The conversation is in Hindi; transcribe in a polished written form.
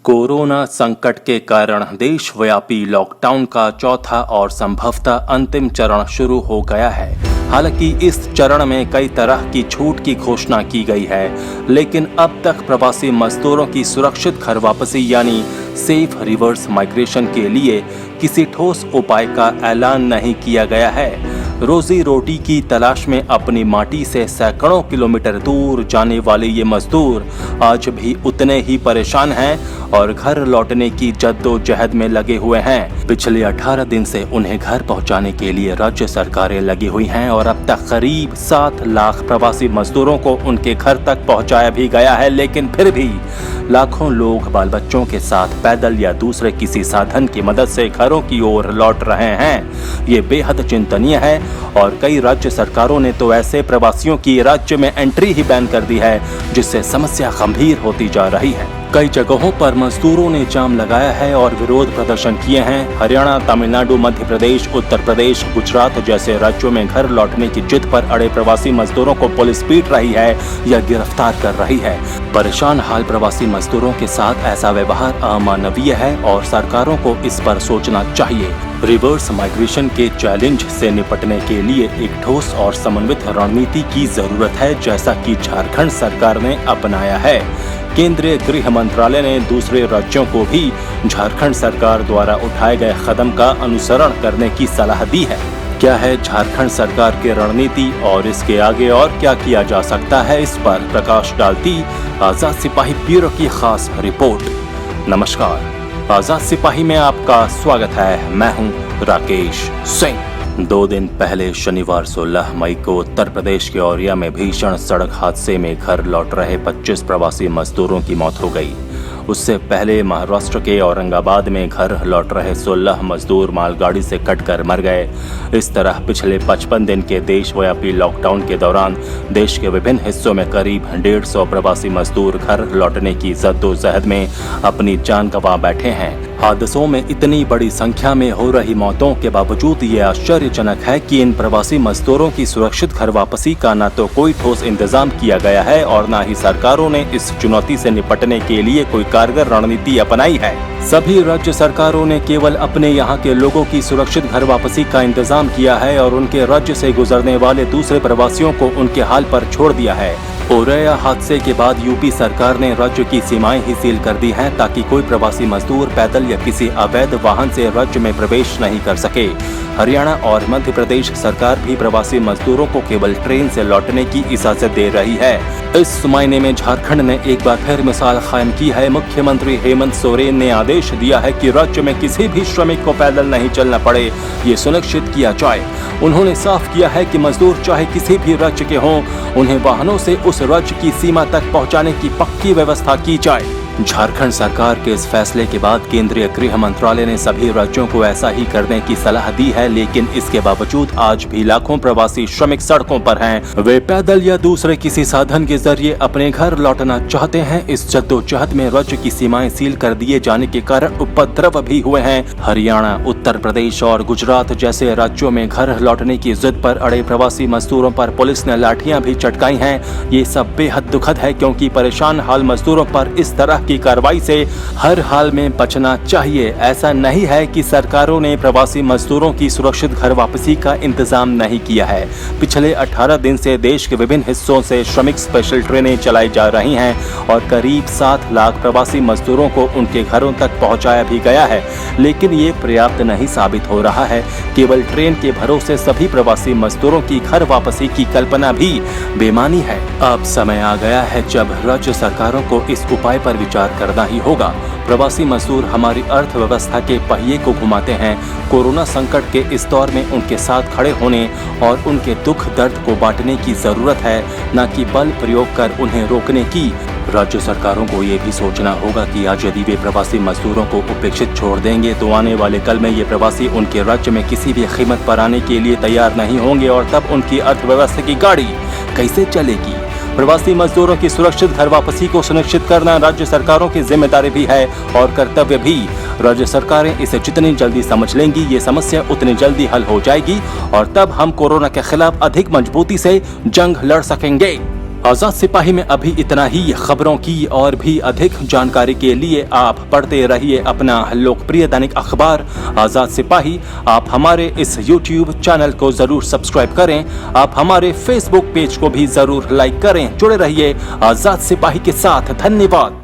कोरोना संकट के कारण देशव्यापी लॉकडाउन का चौथा और संभवतः अंतिम चरण शुरू हो गया है। हालांकि इस चरण में कई तरह की छूट की घोषणा की गई है, लेकिन अब तक प्रवासी मजदूरों की सुरक्षित घर वापसी यानी सेफ रिवर्स माइग्रेशन के लिए किसी ठोस उपाय का ऐलान नहीं किया गया है। रोजी रोटी की तलाश में अपनी माटी से सैकड़ों किलोमीटर दूर जाने वाले ये मजदूर आज भी उतने ही परेशान हैं और घर लौटने की जद्दोजहद में लगे हुए हैं। पिछले 18 दिन से उन्हें घर पहुंचाने के लिए राज्य सरकारें लगी हुई हैं और अब तक करीब 7 लाख प्रवासी मजदूरों को उनके घर तक पहुंचाया भी गया है, लेकिन फिर भी लाखों लोग बाल बच्चों के साथ पैदल या दूसरे किसी साधन की मदद से घरों की ओर लौट रहे हैं। ये बेहद चिंतनीय है और कई राज्य सरकारों ने तो ऐसे प्रवासियों की राज्य में एंट्री ही बैन कर दी है, जिससे समस्या गंभीर होती जा रही है। कई जगहों पर मजदूरों ने जाम लगाया है और विरोध प्रदर्शन किए हैं। हरियाणा, तमिलनाडु, मध्य प्रदेश, उत्तर प्रदेश, गुजरात जैसे राज्यों में घर लौटने की जिद पर अड़े प्रवासी मजदूरों को पुलिस पीट रही है या गिरफ्तार कर रही है। परेशान हाल प्रवासी मजदूरों के साथ ऐसा व्यवहार अमानवीय है और सरकारों को इस पर सोचना चाहिए। रिवर्स माइग्रेशन के चैलेंज से निपटने के लिए एक ठोस और समन्वित रणनीति की जरूरत है, जैसा कि झारखंड सरकार ने अपनाया है। केंद्रीय गृह मंत्रालय ने दूसरे राज्यों को भी झारखंड सरकार द्वारा उठाए गए कदम का अनुसरण करने की सलाह दी है। क्या है झारखंड सरकार की रणनीति और इसके आगे और क्या किया जा सकता है, इस पर प्रकाश डालती आजाद सिपाही ब्यूरो की खास रिपोर्ट। नमस्कार, आजाद सिपाही में आपका स्वागत है। मैं हूं राकेश सिंह। 2 दिन पहले शनिवार 16 मई को उत्तर प्रदेश के औरिया में भीषण सड़क हादसे में घर लौट रहे 25 प्रवासी मजदूरों की मौत हो गई। उससे पहले महाराष्ट्र के औरंगाबाद में घर लौट रहे 16 मजदूर मालगाड़ी से कटकर मर गए। इस तरह पिछले 55 दिन के देशव्यापी लॉकडाउन के दौरान देश के विभिन्न हिस्सों में करीब 150 प्रवासी मजदूर घर लौटने की जद्दोजहद में अपनी जान गंवा बैठे हैं। हादसों में इतनी बड़ी संख्या में हो रही मौतों के बावजूद ये आश्चर्यजनक है कि इन प्रवासी मजदूरों की सुरक्षित घर वापसी का न तो कोई ठोस इंतजाम किया गया है और न ही सरकारों ने इस चुनौती से निपटने के लिए कोई कारगर रणनीति अपनाई है। सभी राज्य सरकारों ने केवल अपने यहाँ के लोगों की सुरक्षित घर वापसी का इंतजाम किया है और उनके राज्य से गुजरने वाले दूसरे प्रवासियों को उनके हाल पर छोड़ दिया है। औरैया हादसे के बाद यूपी सरकार ने राज्य की सीमाएं ही सील कर दी हैं ताकि कोई प्रवासी मजदूर पैदल या किसी अवैध वाहन से राज्य में प्रवेश नहीं कर सके। हरियाणा और मध्य प्रदेश सरकार भी प्रवासी मजदूरों को केवल ट्रेन से लौटने की इजाजत दे रही है। इस मायने में झारखंड ने एक बार फिर मिसाल कायम की है। मुख्यमंत्री हेमंत सोरेन ने आदेश दिया है कि राज्य में किसी भी श्रमिक को पैदल नहीं चलना पड़े, ये सुनिश्चित किया जाए। उन्होंने साफ किया है कि मजदूर चाहे किसी भी राज्य के हों, उन्हें वाहनों से उस राज्य की सीमा तक पहुंचाने की पक्की व्यवस्था की जाए। झारखंड सरकार के इस फैसले के बाद केंद्रीय गृह मंत्रालय ने सभी राज्यों को ऐसा ही करने की सलाह दी है, लेकिन इसके बावजूद आज भी लाखों प्रवासी श्रमिक सड़कों पर हैं। वे पैदल या दूसरे किसी साधन के जरिए अपने घर लौटना चाहते हैं। इस जद्दोजहद में राज्य की सीमाएं सील कर दिए जाने के कारण उपद्रव भी हुए हैं। हरियाणा, उत्तर प्रदेश और गुजरात जैसे राज्यों में घर लौटने की जिद पर अड़े प्रवासी मजदूरों पर पुलिस ने लाठियां भी चटकाई हैं। ये सब बेहद दुखद है, क्योंकि परेशान हाल मजदूरों पर इस तरह की कार्रवाई से हर हाल में बचना चाहिए। ऐसा नहीं है कि सरकारों ने प्रवासी मजदूरों की सुरक्षित घर वापसी का इंतजाम नहीं किया है। पिछले 18 दिन से देश के विभिन्न हिस्सों से श्रमिक स्पेशल ट्रेनें चलाई जा रही हैं और करीब 7 लाख प्रवासी मजदूरों को उनके घरों तक पहुंचाया भी गया है, लेकिन ये पर्याप्त नहीं साबित हो रहा है। केवल ट्रेन के भरोसे सभी प्रवासी मजदूरों की घर वापसी की कल्पना भी बेमानी है। अब समय आ गया है जब राज्य सरकारों को इस उपाय पर विचार करना ही होगा। प्रवासी मजदूर हमारी अर्थव्यवस्था के पहिए को घुमाते हैं। कोरोना संकट के इस दौर में उनके साथ खड़े होने और उनके दुख दर्द को बांटने की जरूरत है, न कि बल प्रयोग कर उन्हें रोकने की। राज्य सरकारों को ये भी सोचना होगा कि आज यदि वे प्रवासी मजदूरों को उपेक्षित छोड़ देंगे तो आने वाले कल में ये प्रवासी उनके राज्य में किसी भी कीमत पर आने के लिए तैयार नहीं होंगे और तब उनकी अर्थव्यवस्था की गाड़ी कैसे चलेगी। प्रवासी मजदूरों की सुरक्षित घर वापसी को सुनिश्चित करना राज्य सरकारों की जिम्मेदारी भी है और कर्तव्य भी। राज्य सरकारें इसे जितनी जल्दी समझ लेंगी, ये समस्या उतनी जल्दी हल हो जाएगी और तब हम कोरोना के खिलाफ अधिक मजबूती से जंग लड़ सकेंगे। आजाद सिपाही में अभी इतना ही। खबरों की और भी अधिक जानकारी के लिए आप पढ़ते रहिए अपना लोकप्रिय दैनिक अखबार आजाद सिपाही। आप हमारे इस YouTube चैनल को जरूर सब्सक्राइब करें। आप हमारे Facebook पेज को भी जरूर लाइक करें। जुड़े रहिए आजाद सिपाही के साथ। धन्यवाद।